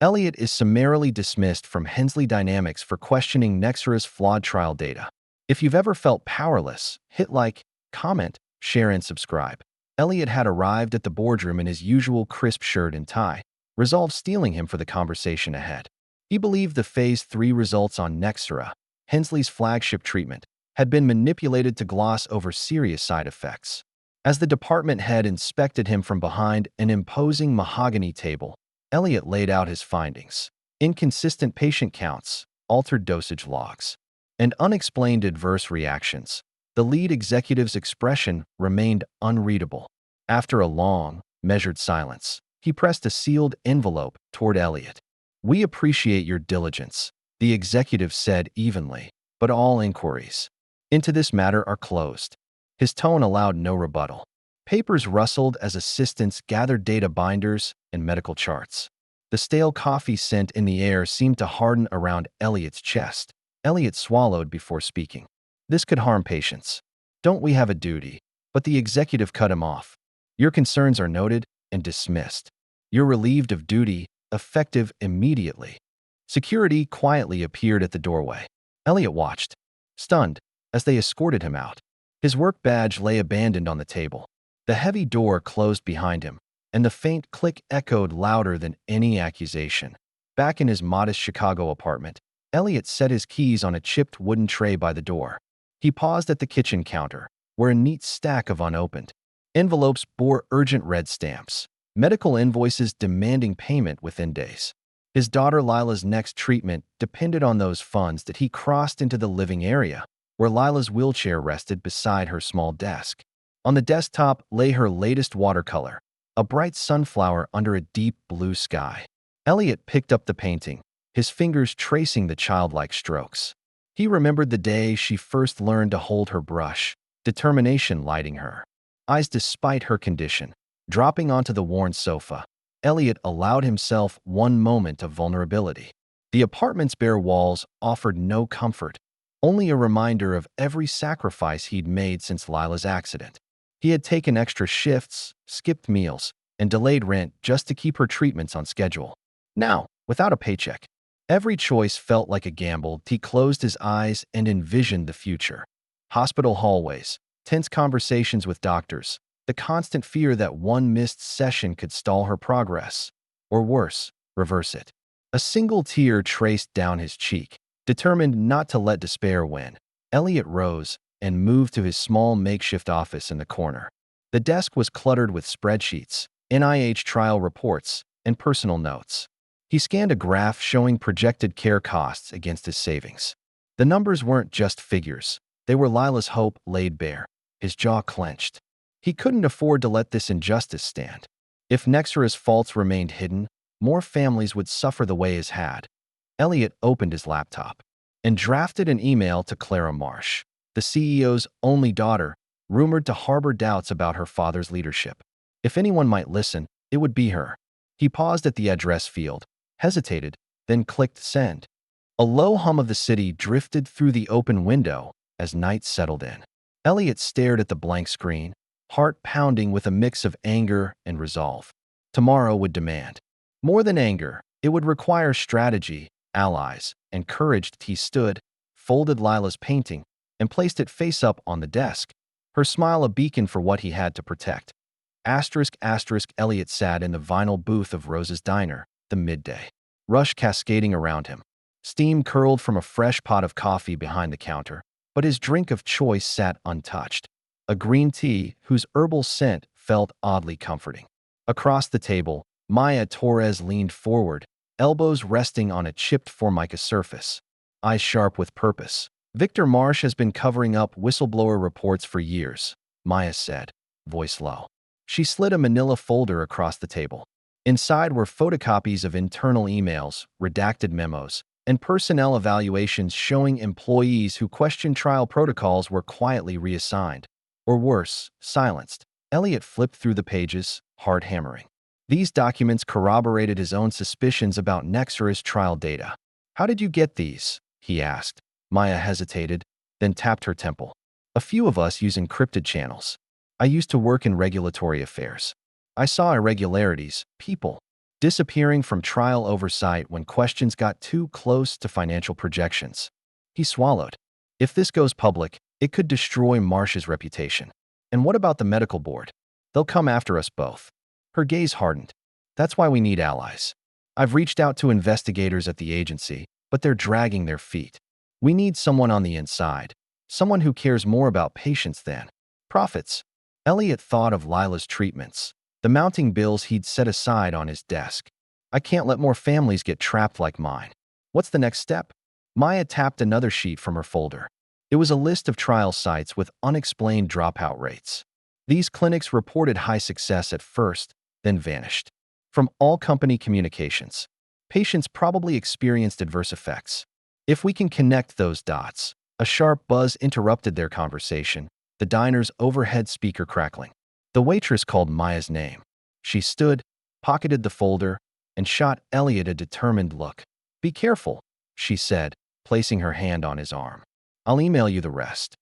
Elliot is summarily dismissed from Hensley Dynamics for questioning Nexara's flawed trial data. If you've ever felt powerless, hit like, comment, share, and subscribe. Elliot had arrived at the boardroom in his usual crisp shirt and tie, resolve stealing him for the conversation ahead. He believed the Phase 3 results on Nexara, Hensley's flagship treatment, had been manipulated to gloss over serious side effects. As the department head inspected him from behind an imposing mahogany table, Elliot laid out his findings: inconsistent patient counts, altered dosage logs, and unexplained adverse reactions. The lead executive's expression remained unreadable. After a long, measured silence, he pressed a sealed envelope toward Elliot. "We appreciate your diligence," the executive said evenly, "but all inquiries into this matter are closed." His tone allowed no rebuttal. Papers rustled as assistants gathered data binders and medical charts. The stale coffee scent in the air seemed to harden around Elliot's chest. Elliot swallowed before speaking. "This could harm patients. Don't we have a duty?" But the executive cut him off. "Your concerns are noted and dismissed. You're relieved of duty, effective immediately." Security quietly appeared at the doorway. Elliot watched, stunned, as they escorted him out. His work badge lay abandoned on the table. The heavy door closed behind him, and the faint click echoed louder than any accusation. Back in his modest Chicago apartment, Elliot set his keys on a chipped wooden tray by the door. He paused at the kitchen counter, where a neat stack of unopened envelopes bore urgent red stamps, medical invoices demanding payment within days. His daughter Lila's next treatment depended on those funds. That he crossed into the living area, where Lila's wheelchair rested beside her small desk. On the desktop lay her latest watercolor, a bright sunflower under a deep blue sky. Elliot picked up the painting, his fingers tracing the childlike strokes. He remembered the day she first learned to hold her brush, determination lighting her eyes despite her condition. Dropping onto the worn sofa, Elliot allowed himself one moment of vulnerability. The apartment's bare walls offered no comfort, only a reminder of every sacrifice he'd made since Lila's accident. He had taken extra shifts, skipped meals, and delayed rent just to keep her treatments on schedule. Now, without a paycheck, every choice felt like a gamble. He closed his eyes and envisioned the future. Hospital hallways, tense conversations with doctors, the constant fear that one missed session could stall her progress, or worse, reverse it. A single tear traced down his cheek. Determined not to let despair win, Elliot rose and moved to his small makeshift office in the corner. The desk was cluttered with spreadsheets, NIH trial reports, and personal notes. He scanned a graph showing projected care costs against his savings. The numbers weren't just figures. They were Lila's hope laid bare. His jaw clenched. He couldn't afford to let this injustice stand. If Nexara's faults remained hidden, more families would suffer the way his had. Elliot opened his laptop and drafted an email to Clara Marsh, the CEO's only daughter, rumored to harbor doubts about her father's leadership. If anyone might listen, it would be her. He paused at the address field, hesitated, then clicked send. A low hum of the city drifted through the open window as night settled in. Elliot stared at the blank screen, heart pounding with a mix of anger and resolve. Tomorrow would demand more than anger. It would require strategy, allies, and courage. He stood, folded Lila's painting, and placed it face up on the desk, her smile a beacon for what he had to protect. Elliot sat in the vinyl booth of Rose's diner, the midday rush cascading around him. Steam curled from a fresh pot of coffee behind the counter, but his drink of choice sat untouched. A green tea whose herbal scent felt oddly comforting. Across the table, Maya Torres leaned forward, elbows resting on a chipped formica surface, eyes sharp with purpose. "Victor Marsh has been covering up whistleblower reports for years," Maya said, voice low. She slid a manila folder across the table. Inside were photocopies of internal emails, redacted memos, and personnel evaluations showing employees who questioned trial protocols were quietly reassigned, or worse, silenced. Elliot flipped through the pages, heart hammering. These documents corroborated his own suspicions about Nexara's trial data. "How did you get these?" he asked. Maya hesitated, then tapped her temple. "A few of us use encrypted channels. I used to work in regulatory affairs. I saw irregularities, people disappearing from trial oversight when questions got too close to financial projections. He swallowed. If this goes public, it could destroy Marsh's reputation. And what about the medical board? They'll come after us both. Her gaze hardened. That's why we need allies. I've reached out to investigators at the agency, but they're dragging their feet. We need someone on the inside, someone who cares more about patients than profits. Elliot thought of Lila's treatments, the mounting bills he'd set aside on his desk. I can't let more families get trapped like mine. What's the next step? Maya tapped another sheet from her folder. It was a list of trial sites with unexplained dropout rates. These clinics reported high success at first, then vanished. From all company communications, patients probably experienced adverse effects. If we can connect those dots, a sharp buzz interrupted their conversation, the diner's overhead speaker crackling. The waitress called Maya's name. She stood, pocketed the folder, and shot Elliot a determined look. Be careful, she said, placing her hand on his arm. I'll email you the rest.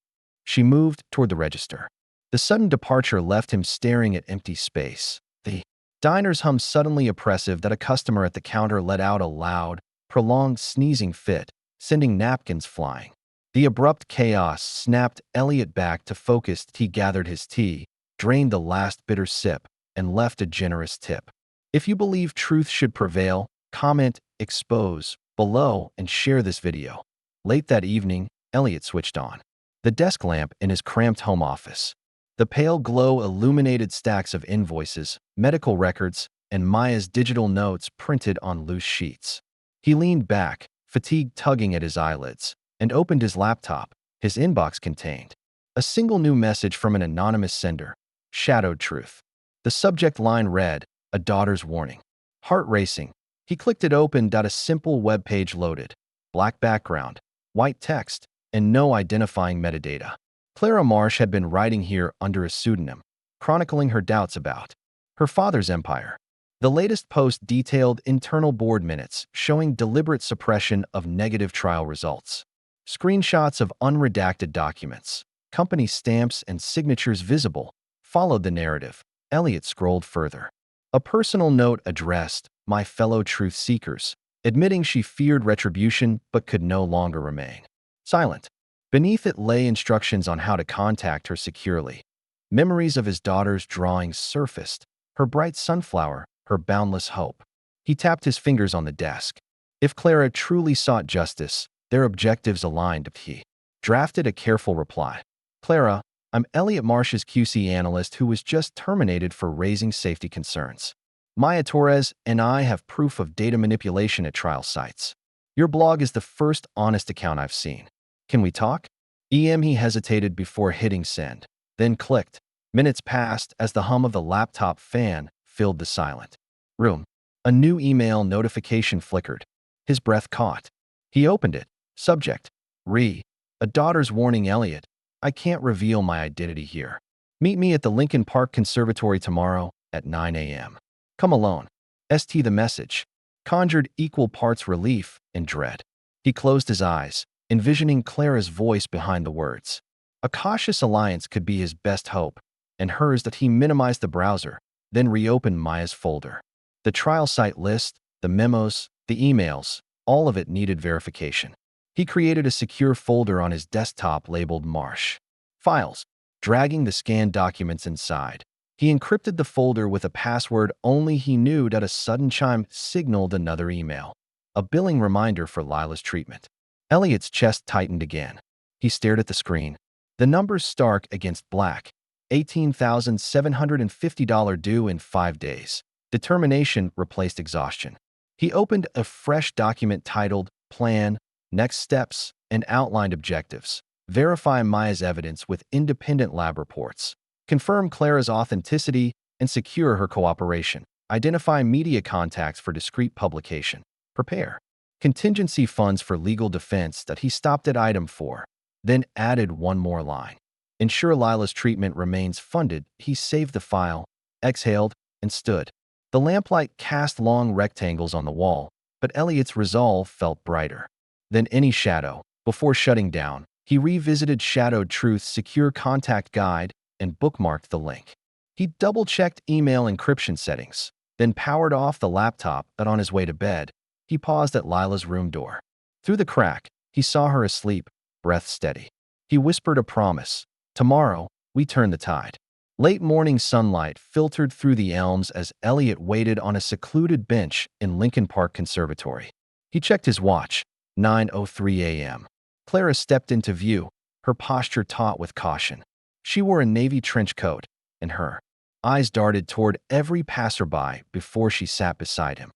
She moved toward the register. The sudden departure left him staring at empty space. The diner's hum suddenly oppressive that a customer at the counter let out a loud, prolonged sneezing fit, sending napkins flying. The abrupt chaos snapped Elliot back to focus. He gathered his tea, drained the last bitter sip, and left a generous tip. If you believe truth should prevail, comment, expose, below, and share this video. Late that evening, Elliot switched on the desk lamp in his cramped home office. The pale glow illuminated stacks of invoices, medical records, and Maya's digital notes printed on loose sheets. He leaned back, fatigue tugging at his eyelids, and opened his laptop. His inbox contained a single new message from an anonymous sender. Shadowed truth. The subject line read, "A daughter's warning." Heart racing. He clicked it open. A simple web page loaded. Black background, white text, and no identifying metadata. Clara Marsh had been writing here under a pseudonym, chronicling her doubts about her father's empire. The latest post detailed internal board minutes showing deliberate suppression of negative trial results. Screenshots of unredacted documents, company stamps and signatures visible, followed the narrative. Elliot scrolled further. A personal note addressed, "My fellow truth seekers," admitting she feared retribution but could no longer remain silent. Beneath it lay instructions on how to contact her securely. Memories of his daughter's drawings surfaced, her bright sunflower, her boundless hope. He tapped his fingers on the desk. If Clara truly sought justice, their objectives aligned. He drafted a careful reply. Clara, I'm Elliot Marsh's QC analyst who was just terminated for raising safety concerns. Maya Torres and I have proof of data manipulation at trial sites. Your blog is the first honest account I've seen. Can we talk? He hesitated before hitting send, then clicked. Minutes passed as the hum of the laptop fan filled the silent room. A new email notification flickered. His breath caught. He opened it. Subject: a daughter's warning. Elliot, I can't reveal my identity here. Meet me at the Lincoln Park Conservatory tomorrow at 9 a.m. Come alone. The message conjured equal parts relief and dread. He closed his eyes, envisioning Clara's voice behind the words. A cautious alliance could be his best hope, and hers. That he minimized the browser, then reopened Maya's folder. The trial site list, the memos, the emails, all of it needed verification. He created a secure folder on his desktop labeled Marsh Files, dragging the scanned documents inside. He encrypted the folder with a password only he knew. A sudden chime signaled another email, a billing reminder for Lila's treatment. Elliot's chest tightened again. He stared at the screen. The numbers stark against black. $18,750 due in 5 days. Determination replaced exhaustion. He opened a fresh document titled Plan, Next Steps, and outlined objectives. Verify Maya's evidence with independent lab reports. Confirm Clara's authenticity and secure her cooperation. Identify media contacts for discreet publication. Prepare contingency funds for legal defense. That he stopped at item 4, then added one more line. Ensure Lila's treatment remains funded. He saved the file, exhaled, and stood. The lamplight cast long rectangles on the wall, but Elliot's resolve felt brighter than any shadow. Before shutting down, he revisited Shadowed Truth's secure contact guide and bookmarked the link. He double-checked email encryption settings, then powered off the laptop. But on his way to bed, he paused at Lila's room door. Through the crack, he saw her asleep, breath steady. He whispered a promise. Tomorrow, we turn the tide. Late morning sunlight filtered through the elms as Elliot waited on a secluded bench in Lincoln Park Conservatory. He checked his watch, 9:03 a.m. Clara stepped into view, her posture taut with caution. She wore a navy trench coat, and her eyes darted toward every passerby before she sat beside him.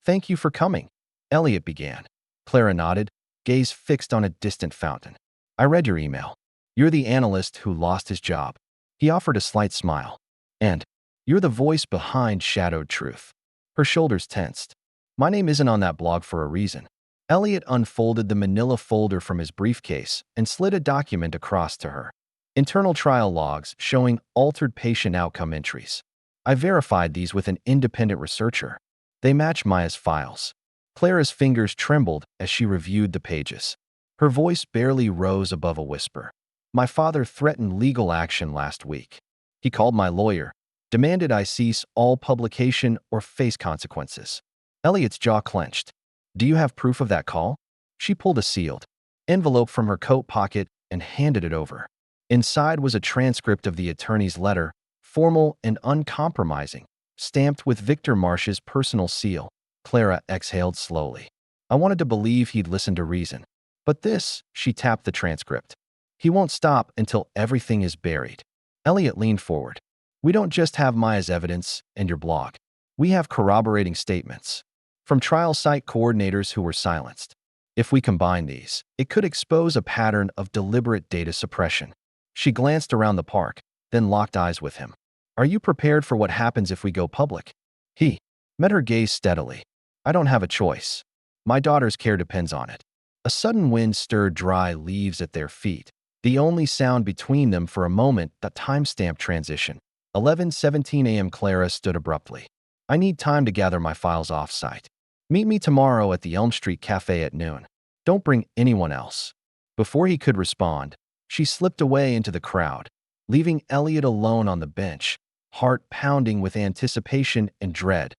"Thank you for coming," Elliot began. Clara nodded, gaze fixed on a distant fountain. "I read your email. You're the analyst who lost his job." He offered a slight smile. "And you're the voice behind Shadowed Truth." Her shoulders tensed. "My name isn't on that blog for a reason." Elliot unfolded the manila folder from his briefcase and slid a document across to her. Internal trial logs showing altered patient outcome entries. "I verified these with an independent researcher. They match Maya's files." Clara's fingers trembled as she reviewed the pages. Her voice barely rose above a whisper. "My father threatened legal action last week. He called my lawyer, demanded I cease all publication or face consequences." Elliot's jaw clenched. "Do you have proof of that call?" She pulled a sealed envelope from her coat pocket and handed it over. Inside was a transcript of the attorney's letter, formal and uncompromising, stamped with Victor Marsh's personal seal. Clara exhaled slowly. "I wanted to believe he'd listen to reason. But this," she tapped the transcript. "He won't stop until everything is buried." Elliot leaned forward. "We don't just have Maya's evidence and your blog. We have corroborating statements from trial site coordinators who were silenced. If we combine these, it could expose a pattern of deliberate data suppression." She glanced around the park, then locked eyes with him. "Are you prepared for what happens if we go public?" He met her gaze steadily. "I don't have a choice. My daughter's care depends on it." A sudden wind stirred dry leaves at their feet, the only sound between them for a moment. That timestamp transition. 11:17 a.m. Clara stood abruptly. "I need time to gather my files off-site. Meet me tomorrow at the Elm Street Cafe at noon. Don't bring anyone else." Before he could respond, she slipped away into the crowd, leaving Elliot alone on the bench, heart pounding with anticipation and dread.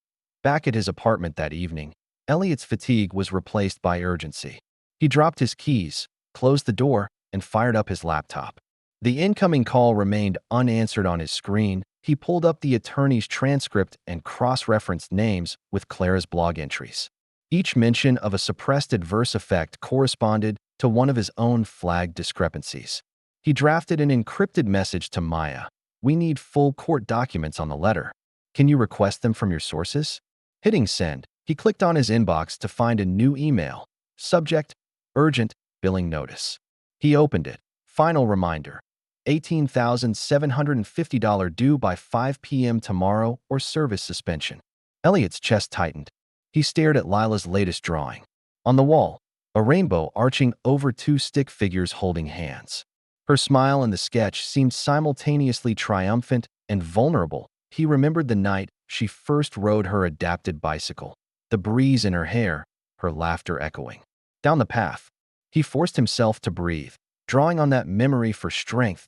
Back at his apartment that evening, Elliot's fatigue was replaced by urgency. He dropped his keys, closed the door, and fired up his laptop. The incoming call remained unanswered on his screen. He pulled up the attorney's transcript and cross-referenced names with Clara's blog entries. Each mention of a suppressed adverse effect corresponded to one of his own flagged discrepancies. He drafted an encrypted message to Maya. "We need full court documents on the letter. Can you request them from your sources?" Hitting send, he clicked on his inbox to find a new email. Subject: Urgent Billing Notice. He opened it. Final reminder: $18,750 due by 5 p.m. tomorrow or service suspension. Elliot's chest tightened. He stared at Lila's latest drawing. On the wall, a rainbow arching over two stick figures holding hands. Her smile in the sketch seemed simultaneously triumphant and vulnerable. He remembered the night she first rode her adapted bicycle, the breeze in her hair, her laughter echoing. Down the path, he forced himself to breathe, drawing on that memory for strength.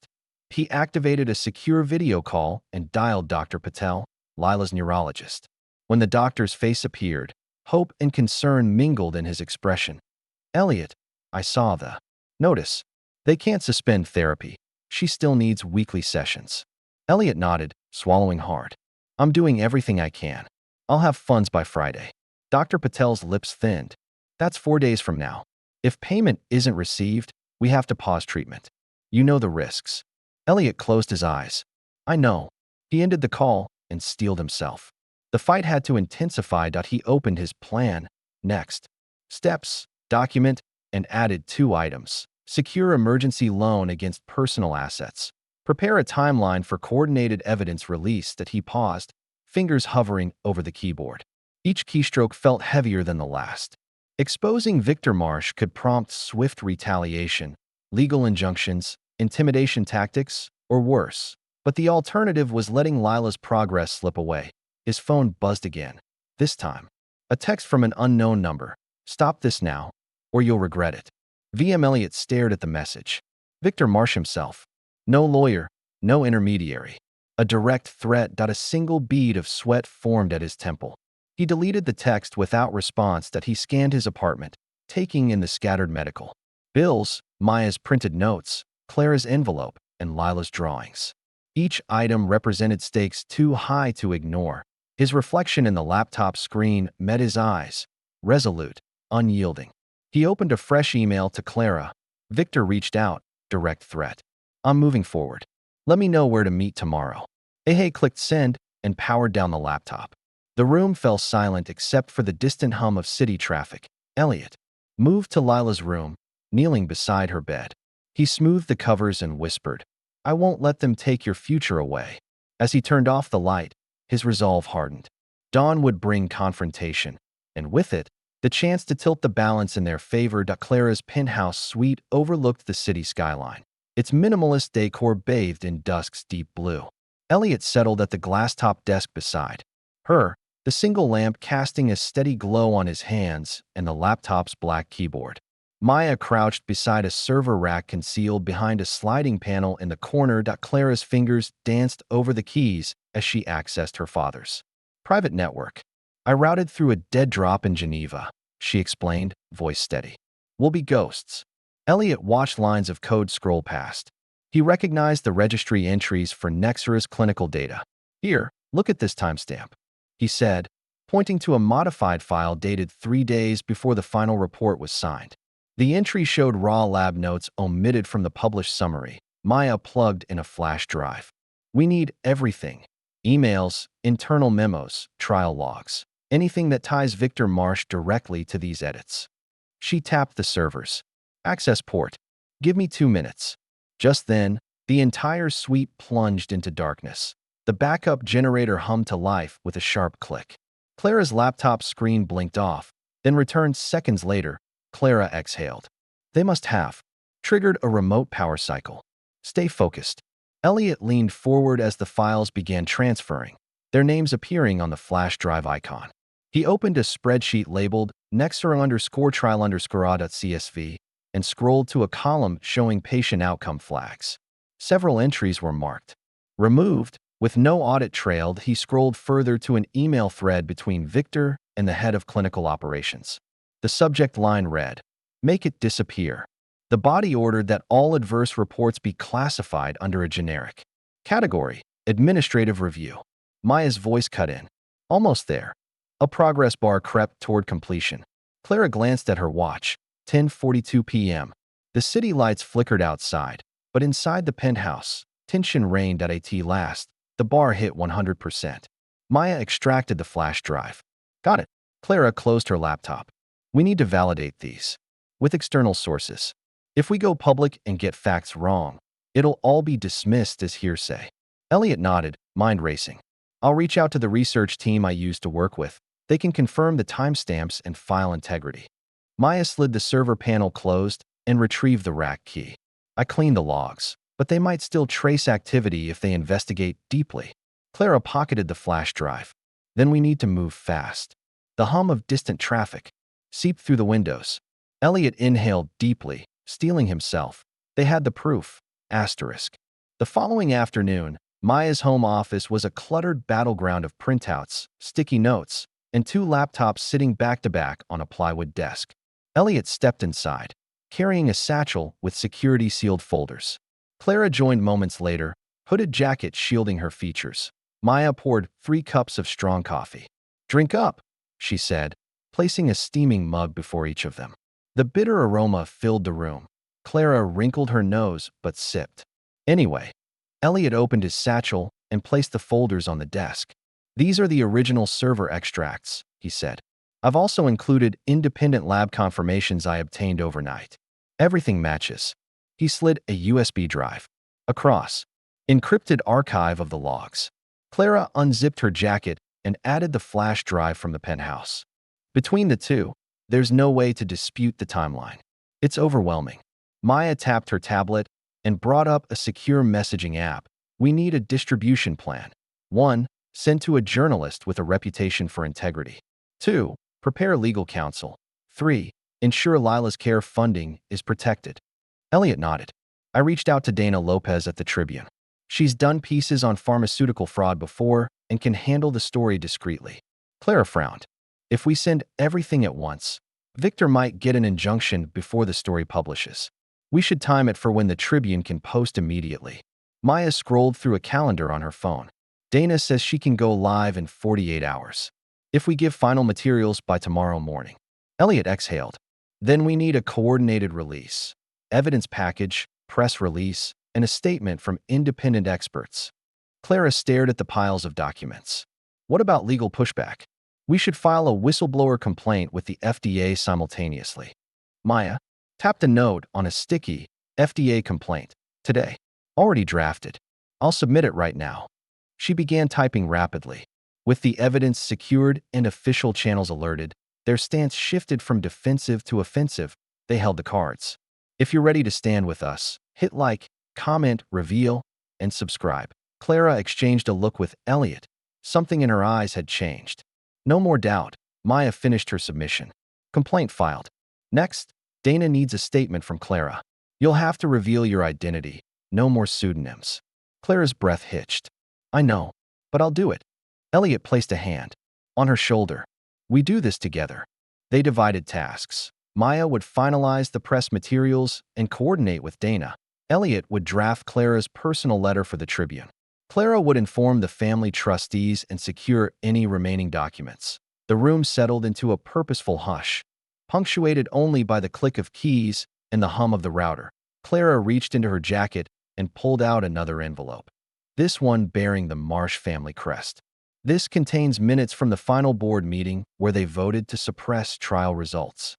He activated a secure video call and dialed Dr. Patel, Lila's neurologist. When the doctor's face appeared, hope and concern mingled in his expression. "Elliot, I saw the notice. They can't suspend therapy. She still needs weekly sessions." Elliot nodded, swallowing hard. "I'm doing everything I can. I'll have funds by Friday." Dr. Patel's lips thinned. "That's 4 days from now. If payment isn't received, we have to pause treatment. You know the risks." Elliot closed his eyes. "I know." He ended the call and steeled himself. The fight had to intensify. He opened his plan. Next steps, document, and added 2 items. Secure emergency loan against personal assets. Prepare a timeline for coordinated evidence release. That he paused, fingers hovering over the keyboard. Each keystroke felt heavier than the last. Exposing Victor Marsh could prompt swift retaliation, legal injunctions, intimidation tactics, or worse. But the alternative was letting Lila's progress slip away. His phone buzzed again. This time, a text from an unknown number. "Stop this now, or you'll regret it." VM Elliot stared at the message. Victor Marsh himself. No lawyer, no intermediary. A direct threat. A single bead of sweat formed at his temple. He deleted the text without response. He scanned his apartment, taking in the scattered medical bills, Maya's printed notes, Clara's envelope, and Lila's drawings. Each item represented stakes too high to ignore. His reflection in the laptop screen met his eyes, resolute, unyielding. He opened a fresh email to Clara. Victor reached out, direct threat. I'm moving forward. Let me know where to meet tomorrow. Hayes clicked send and powered down the laptop. The room fell silent except for the distant hum of city traffic. Elliot moved to Lila's room, kneeling beside her bed. He smoothed the covers and whispered, I won't let them take your future away. As he turned off the light, his resolve hardened. Dawn would bring confrontation, and with it, the chance to tilt the balance in their favor. Clara's penthouse suite overlooked the city skyline, its minimalist decor bathed in dusk's deep blue. Elliot settled at the glass-topped desk beside her, the single lamp casting a steady glow on his hands and the laptop's black keyboard. Maya crouched beside a server rack concealed behind a sliding panel in the corner. Clara's fingers danced over the keys as she accessed her father's private network. I routed through a dead drop in Geneva, she explained, voice steady. We'll be ghosts. Elliot watched lines of code scroll past. He recognized the registry entries for Nexara's clinical data. Here, look at this timestamp, he said, pointing to a modified file dated 3 days before the final report was signed. The entry showed raw lab notes omitted from the published summary. Maya plugged in a flash drive. We need everything. Emails, internal memos, trial logs. Anything that ties Victor Marsh directly to these edits. She tapped the server's access port. Give me 2 minutes. Just then, the entire suite plunged into darkness. The backup generator hummed to life with a sharp click. Clara's laptop screen blinked off, then returned seconds later. Clara exhaled. They must have triggered a remote power cycle. Stay focused. Elliot leaned forward as the files began transferring, their names appearing on the flash drive icon. He opened a spreadsheet labeled Nexara_trial_a.csv and scrolled to a column showing patient outcome flags. Several entries were marked removed. With no audit trailed, he scrolled further to an email thread between Victor and the head of clinical operations. The subject line read, Make it disappear. The body ordered that all adverse reports be classified under a generic category, administrative review. Maya's voice cut in. Almost there. A progress bar crept toward completion. Clara glanced at her watch. 10:42 p.m. The city lights flickered outside, but inside the penthouse, tension reigned. At last, the bar hit 100%. Maya extracted the flash drive. Got it. Clara closed her laptop. We need to validate these with external sources. If we go public and get facts wrong, it'll all be dismissed as hearsay. Elliot nodded, mind racing. I'll reach out to the research team I used to work with. They can confirm the timestamps and file integrity. Maya slid the server panel closed and retrieved the rack key. I cleaned the logs, but they might still trace activity if they investigate deeply. Clara pocketed the flash drive. Then we need to move fast. The hum of distant traffic seeped through the windows. Elliot inhaled deeply, steeling himself. They had the proof. Asterisk. The following afternoon, Maya's home office was a cluttered battleground of printouts, sticky notes, and 2 laptops sitting back-to-back on a plywood desk. Elliot stepped inside, carrying a satchel with security-sealed folders. Clara joined moments later, hooded jacket shielding her features. Maya poured 3 cups of strong coffee. Drink up, she said, placing a steaming mug before each of them. The bitter aroma filled the room. Clara wrinkled her nose but sipped. Anyway, Elliot opened his satchel and placed the folders on the desk. These are the original server extracts, he said. I've also included independent lab confirmations I obtained overnight. Everything matches. He slid a USB drive across. Encrypted archive of the logs. Clara unzipped her jacket and added the flash drive from the penthouse. Between the two, there's no way to dispute the timeline. It's overwhelming. Maya tapped her tablet and brought up a secure messaging app. We need a distribution plan. 1. Send to a journalist with a reputation for integrity. 2. Prepare legal counsel. 3. Ensure Lila's care funding is protected. Elliot nodded. I reached out to Dana Lopez at the Tribune. She's done pieces on pharmaceutical fraud before and can handle the story discreetly. Clara frowned. If we send everything at once, Victor might get an injunction before the story publishes. We should time it for when the Tribune can post immediately. Maya scrolled through a calendar on her phone. Dana says she can go live in 48 hours. If we give final materials by tomorrow morning. Elliot exhaled. Then we need a coordinated release. Evidence package, press release, and a statement from independent experts. Clara stared at the piles of documents. What about legal pushback? We should file a whistleblower complaint with the FDA simultaneously. Maya tapped a note on a sticky FDA complaint. Today. Already drafted. I'll submit it right now. She began typing rapidly. With the evidence secured and official channels alerted, their stance shifted from defensive to offensive. They held the cards. If you're ready to stand with us, hit like, comment, reveal, and subscribe. Clara exchanged a look with Elliot. Something in her eyes had changed. No more doubt. Maya finished her submission. Complaint filed. Next, Dana needs a statement from Clara. You'll have to reveal your identity. No more pseudonyms. Clara's breath hitched. I know, but I'll do it. Elliot placed a hand on her shoulder. We do this together. They divided tasks. Maya would finalize the press materials and coordinate with Dana. Elliot would draft Clara's personal letter for the Tribune. Clara would inform the family trustees and secure any remaining documents. The room settled into a purposeful hush, punctuated only by the click of keys and the hum of the router. Clara reached into her jacket and pulled out another envelope. This one bearing the Marsh family crest. This contains minutes from the final board meeting where they voted to suppress trial results.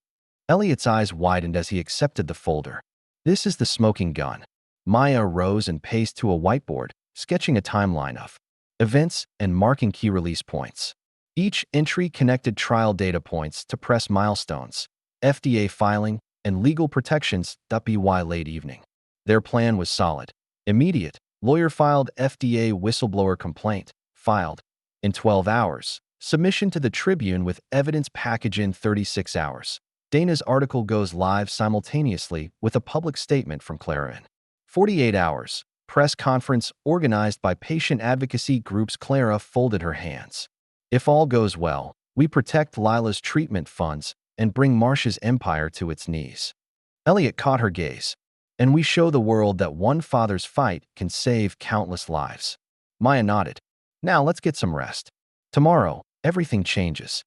Elliot's eyes widened as he accepted the folder. This is the smoking gun. Maya rose and paced to a whiteboard, sketching a timeline of events and marking key release points. Each entry connected trial data points to press milestones, FDA filing, and legal protections. By late evening. Their plan was solid. Immediate. Lawyer filed FDA whistleblower complaint. Filed. In 12 hours. Submission to the Tribune with evidence package in 36 hours. Dana's article goes live simultaneously with a public statement from Clara in 48 hours. Press conference organized by patient advocacy groups. Clara folded her hands. If all goes well, we protect Lila's treatment funds and bring Marsh's empire to its knees. Elliot caught her gaze. And we show the world that one father's fight can save countless lives. Maya nodded. Now let's get some rest. Tomorrow, everything changes.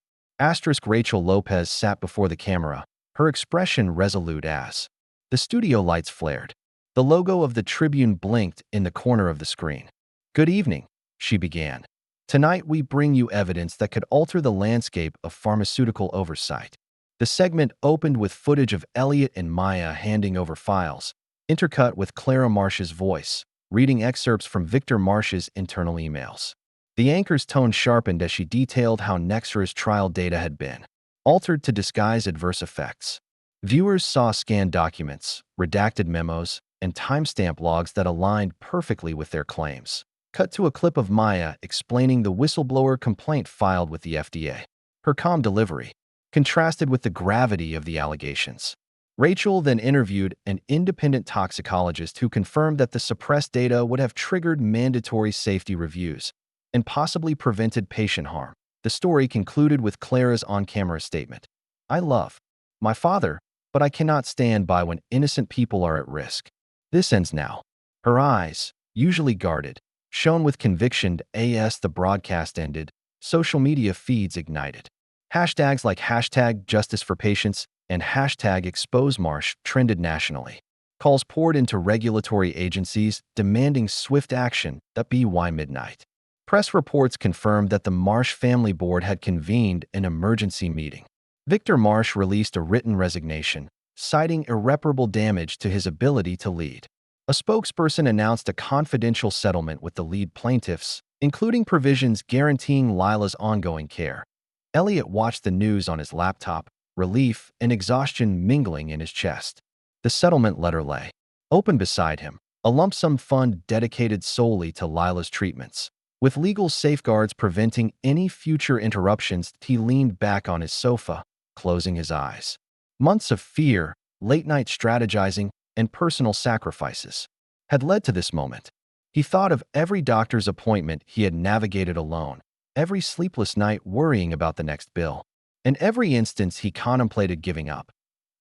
Rachel Lopez sat before the camera, her expression resolute as the studio lights flared. The logo of the Tribune blinked in the corner of the screen. Good evening, she began. Tonight we bring you evidence that could alter the landscape of pharmaceutical oversight. The segment opened with footage of Elliot and Maya handing over files, intercut with Clara Marsh's voice, reading excerpts from Victor Marsh's internal emails. The anchor's tone sharpened as she detailed how Nexara's trial data had been altered to disguise adverse effects. Viewers saw scanned documents, redacted memos, and timestamp logs that aligned perfectly with their claims. Cut to a clip of Maya explaining the whistleblower complaint filed with the FDA. Her calm delivery contrasted with the gravity of the allegations. Rachel then interviewed an independent toxicologist who confirmed that the suppressed data would have triggered mandatory safety reviews and possibly prevented patient harm. The story concluded with Clara's on-camera statement. I love my father, but I cannot stand by when innocent people are at risk. This ends now. Her eyes, usually guarded, shone with conviction as the broadcast ended. Social media feeds ignited. Hashtags like hashtag Justice for Patients and hashtag Expose Marsh trended nationally. Calls poured into regulatory agencies demanding swift action. By midnight. Press reports confirmed that the Marsh family board had convened an emergency meeting. Victor Marsh released a written resignation, citing irreparable damage to his ability to lead. A spokesperson announced a confidential settlement with the lead plaintiffs, including provisions guaranteeing Lila's ongoing care. Elliot watched the news on his laptop, relief and exhaustion mingling in his chest. The settlement letter lay open beside him, a lump sum fund dedicated solely to Lila's treatments. With legal safeguards preventing any future interruptions, he leaned back on his sofa, closing his eyes. Months of fear, late-night strategizing, and personal sacrifices had led to this moment. He thought of every doctor's appointment he had navigated alone, every sleepless night worrying about the next bill, and every instance he contemplated giving up,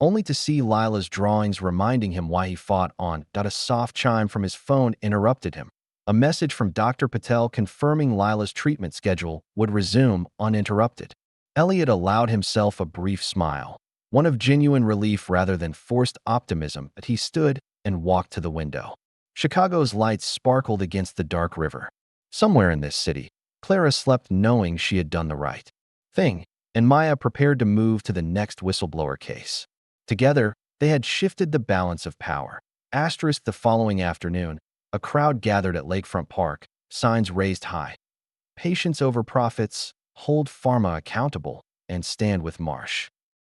only to see Lila's drawings reminding him why he fought on. A soft chime from his phone interrupted him. A message from Dr. Patel confirming Lila's treatment schedule would resume uninterrupted. Elliot allowed himself a brief smile, one of genuine relief rather than forced optimism, as he stood and walked to the window. Chicago's lights sparkled against the dark river. Somewhere in this city, Clara slept knowing she had done the right thing, and Maya prepared to move to the next whistleblower case. Together, they had shifted the balance of power. The following afternoon, a crowd gathered at Lakefront Park, signs raised high. Patience over profits, hold pharma accountable, and stand with Marsh.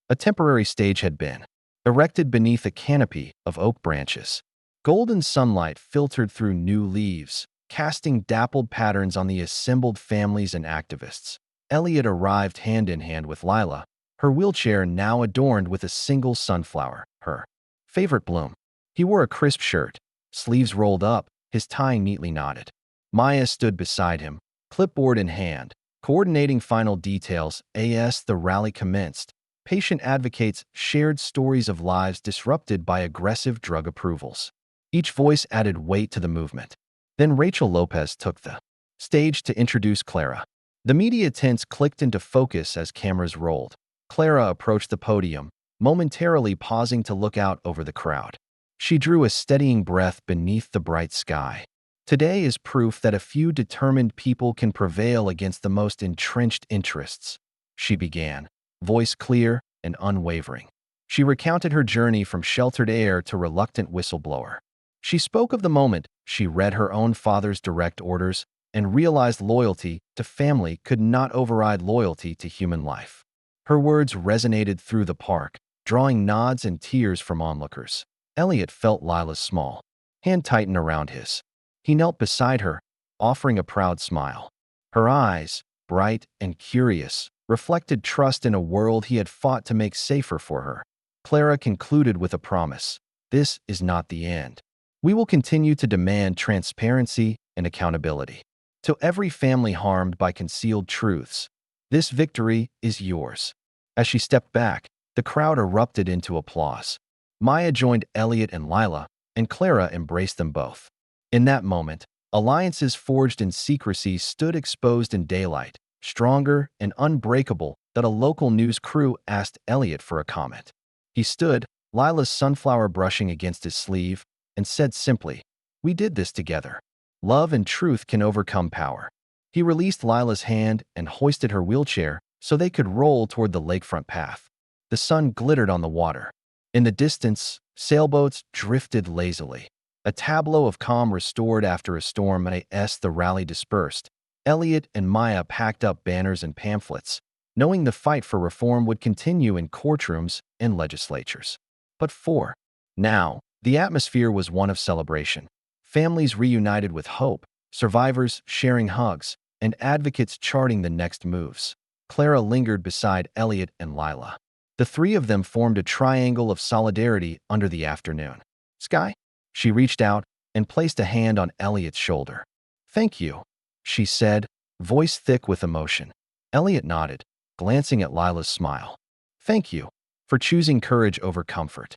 A temporary stage had been erected beneath a canopy of oak branches. Golden sunlight filtered through new leaves, casting dappled patterns on the assembled families and activists. Elliot arrived hand in hand with Lila, her wheelchair now adorned with a single sunflower, her favorite bloom. He wore a crisp shirt, sleeves rolled up, his tie neatly knotted. Maya stood beside him, clipboard in hand, coordinating final details. As the rally commenced, patient advocates shared stories of lives disrupted by aggressive drug approvals. Each voice added weight to the movement. Then Rachel Lopez took the stage to introduce Clara. The media tents clicked into focus as cameras rolled. Clara approached the podium, momentarily pausing to look out over the crowd. She drew a steadying breath beneath the bright sky. Today is proof that a few determined people can prevail against the most entrenched interests, she began, voice clear and unwavering. She recounted her journey from sheltered heir to reluctant whistleblower. She spoke of the moment she read her own father's direct orders and realized loyalty to family could not override loyalty to human life. Her words resonated through the park, drawing nods and tears from onlookers. Elliot felt Lila's small hand tighten around his. He knelt beside her, offering a proud smile. Her eyes, bright and curious, reflected trust in a world he had fought to make safer for her. Clara concluded with a promise. This is not the end. We will continue to demand transparency and accountability. To every family harmed by concealed truths, this victory is yours. As she stepped back, the crowd erupted into applause. Maya joined Elliot and Lila, and Clara embraced them both. In that moment, alliances forged in secrecy stood exposed in daylight, stronger and unbreakable. That a local news crew asked Elliot for a comment. He stood, Lila's sunflower brushing against his sleeve, and said simply, "We did this together. Love and truth can overcome power." He released Lila's hand and hoisted her wheelchair so they could roll toward the lakefront path. The sun glittered on the water. In the distance, sailboats drifted lazily. A tableau of calm restored after a storm. As the rally dispersed, Elliot and Maya packed up banners and pamphlets, knowing the fight for reform would continue in courtrooms and legislatures. But for now, the atmosphere was one of celebration. Families reunited with hope, survivors sharing hugs, and advocates charting the next moves. Clara lingered beside Elliot and Lila. The three of them formed a triangle of solidarity under the afternoon sky. She reached out and placed a hand on Elliot's shoulder. "Thank you," she said, voice thick with emotion. Elliot nodded, glancing at Lila's smile. "Thank you for choosing courage over comfort."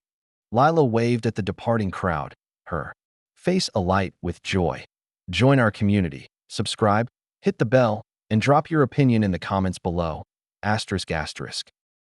Lila waved at the departing crowd, her face alight with joy. Join our community, subscribe, hit the bell, and drop your opinion in the comments below. ***.